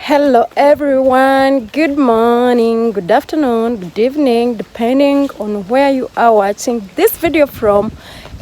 Hello everyone, good morning, good afternoon, good evening, depending on where you are watching this video from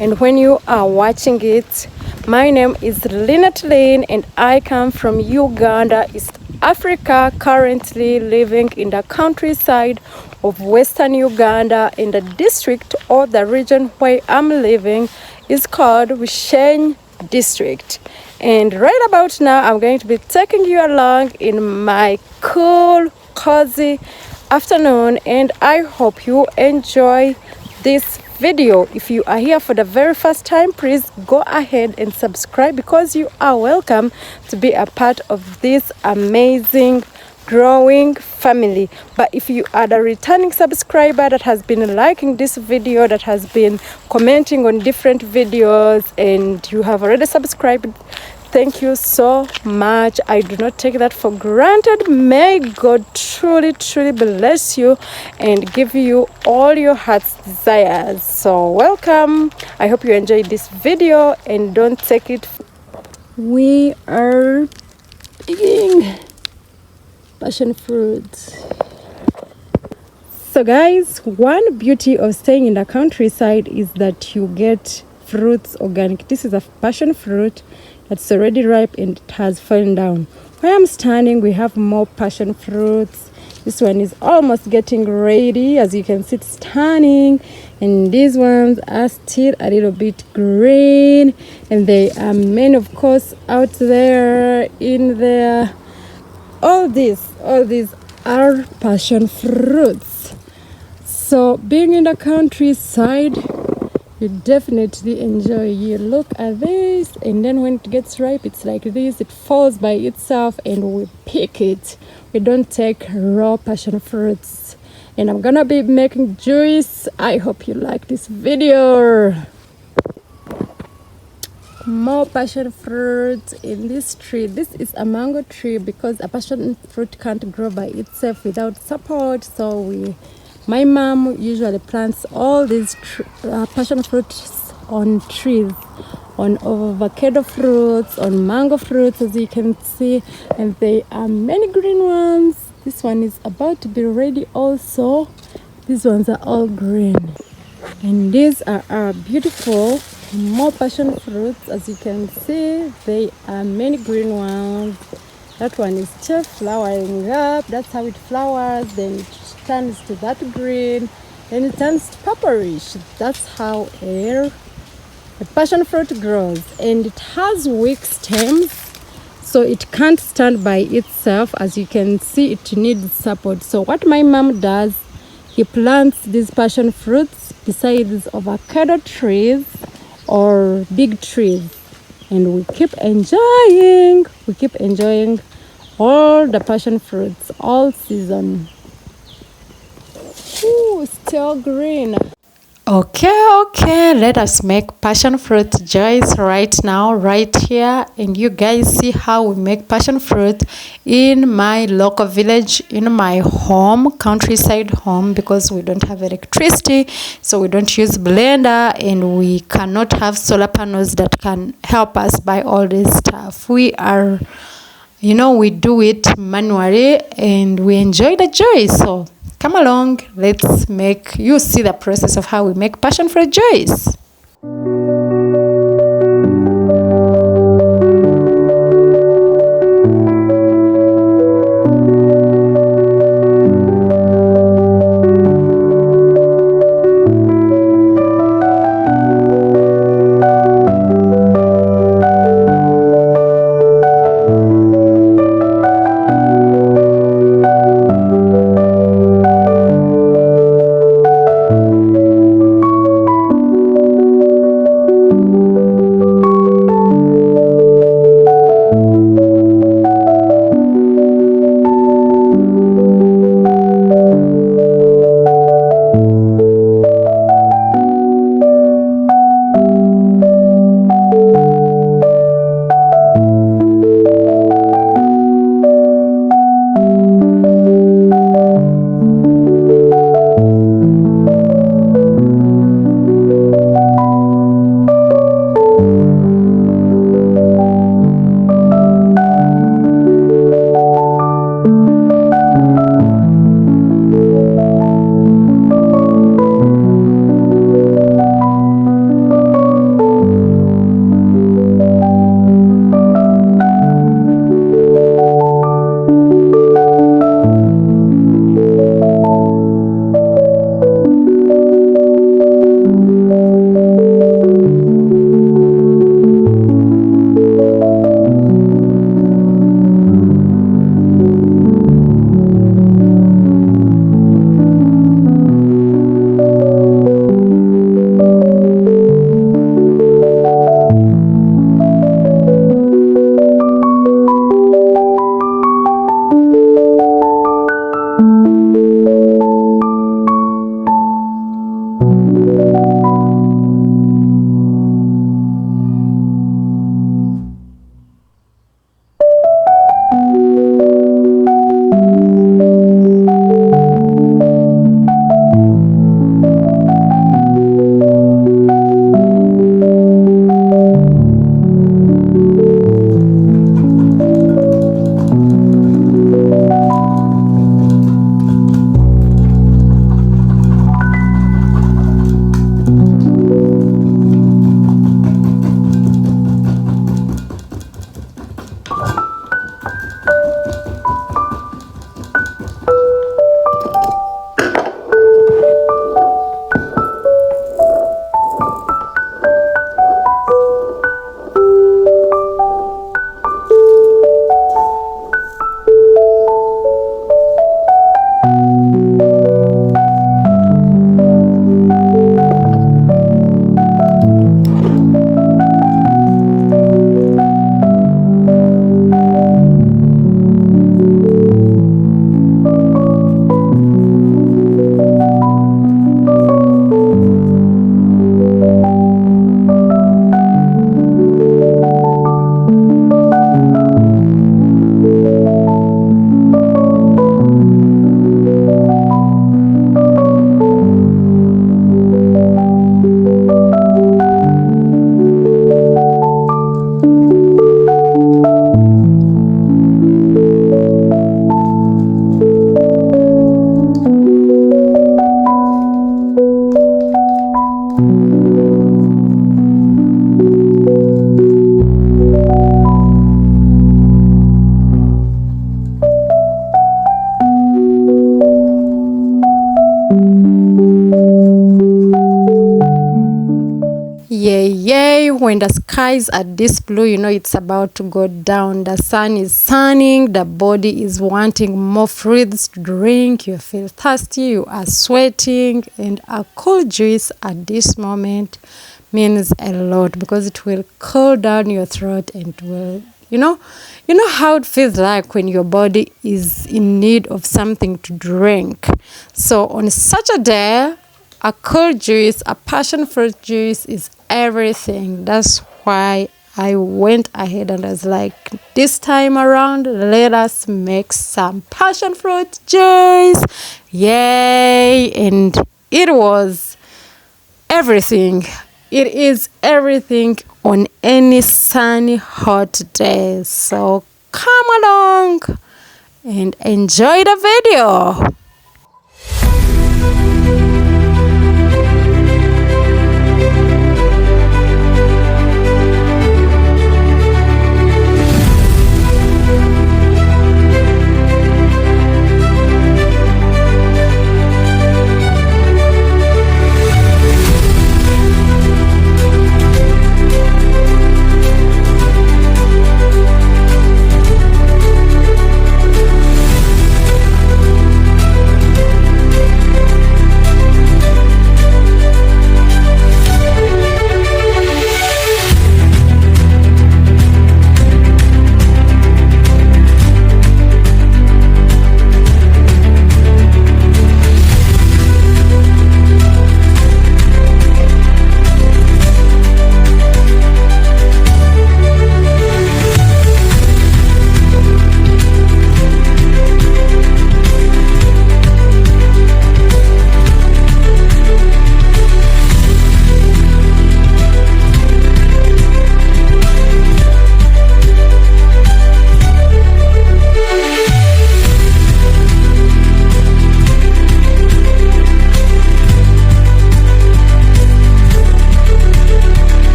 and when you are watching it. My name is Lynette Lynn and I come from Uganda, East Africa, currently living in the countryside of Western Uganda, in the district or the region where I'm living is called Wisheny district. And right about now I'm going to be taking you along in my cool cozy afternoon, and I hope you enjoy this video. If you are here for the very first time, please go ahead and subscribe because you are welcome to be a part of this amazing growing family. But if you are the returning subscriber that has been liking this video, that has been commenting on different videos, and you have already subscribed, thank you so much. I do not take that for granted. May God truly bless you and give you all your heart's desires. So welcome. I hope you enjoyed this video and don't take it. We are picking passion fruit. So guys, one beauty of staying in the countryside is that you get fruits organic. This is a passion fruit that's already ripe and it has fallen down. Where I'm standing, we have more passion fruits. This one is almost getting ready. As you can see, it's turning, and these ones are still a little bit green, and they are many, of course, out there in there. All these are passion fruits. So being in the countryside, you definitely enjoy. You look at this, and then when it gets ripe, it's like this. It falls by itself and we pick it. We don't take raw passion fruits. And I'm gonna be making juice. I hope you like this video. More passion fruit in this tree. This is a mango tree because a passion fruit can't grow by itself without support. So my mom usually plants all these passion fruits on trees, on avocado fruits, on mango fruits, as you can see, and there are many green ones. This one is about to be ready also. These ones are all green, and these are beautiful. More passion fruits, as you can see, there are many green ones. That one is just flowering up. That's how it flowers. Then it turns to that green. Then it turns to purplish. That's how a passion fruit grows. And it has weak stems, so it can't stand by itself. As you can see, it needs support. So what my mom does, he plants these passion fruits beside these avocado trees or big trees, and we keep enjoying all the passion fruits all season. Ooh, still green. Okay, let us make passion fruit juice right now, right here. And you guys see how we make passion fruit in my local village, in my home, countryside home, because we don't have electricity, so we don't use blender, and we cannot have solar panels that can help us buy all this stuff. We do it manually and we enjoy the joy. So come along, let's make you see the process of how we make passion fruit juice. when the skies are this blue, you know it's about to go down. The sun is sunning, the body is wanting more fruits to drink, you feel thirsty, you are sweating, and a cool juice at this moment means a lot because it will cool down your throat and will, you know how it feels like when your body is in need of something to drink. So on such a day, a cool juice, a passion fruit juice is everything. That's why I went ahead and I was like, this time around, let us make some passion fruit juice. Yay! And it was everything. It is everything on any sunny, hot day. So come along and enjoy the video.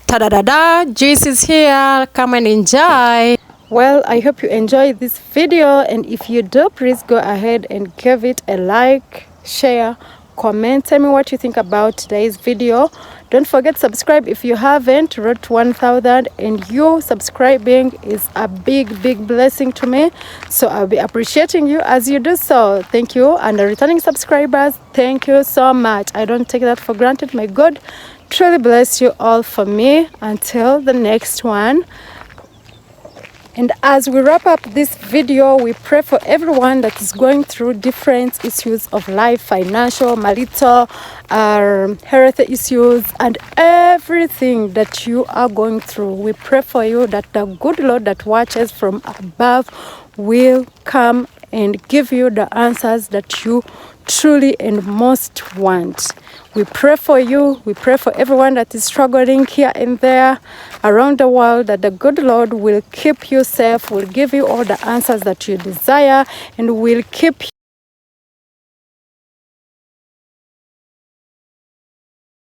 Ta-da-da-da, juice is here, come and enjoy. Well, I hope you enjoyed this video, and if you do, please go ahead and give it a like, share, comment, tell me what you think about today's video. Don't forget to subscribe if you haven't. Road to 1,000, and you subscribing is a big blessing to me, so I'll be appreciating you as you do so. Thank you. And the returning subscribers, thank you so much. I don't take that for granted. My God truly bless you all for me. Until the next one. And as we wrap up this video, we pray for everyone that is going through different issues of life, financial, marital, health issues, and everything that you are going through. We pray for you that the good Lord that watches from above will come and give you the answers that you truly and most want. We pray for you. We pray for everyone that is struggling here and there around the world, that the good Lord will keep you safe, will give you all the answers that you desire, and will keep you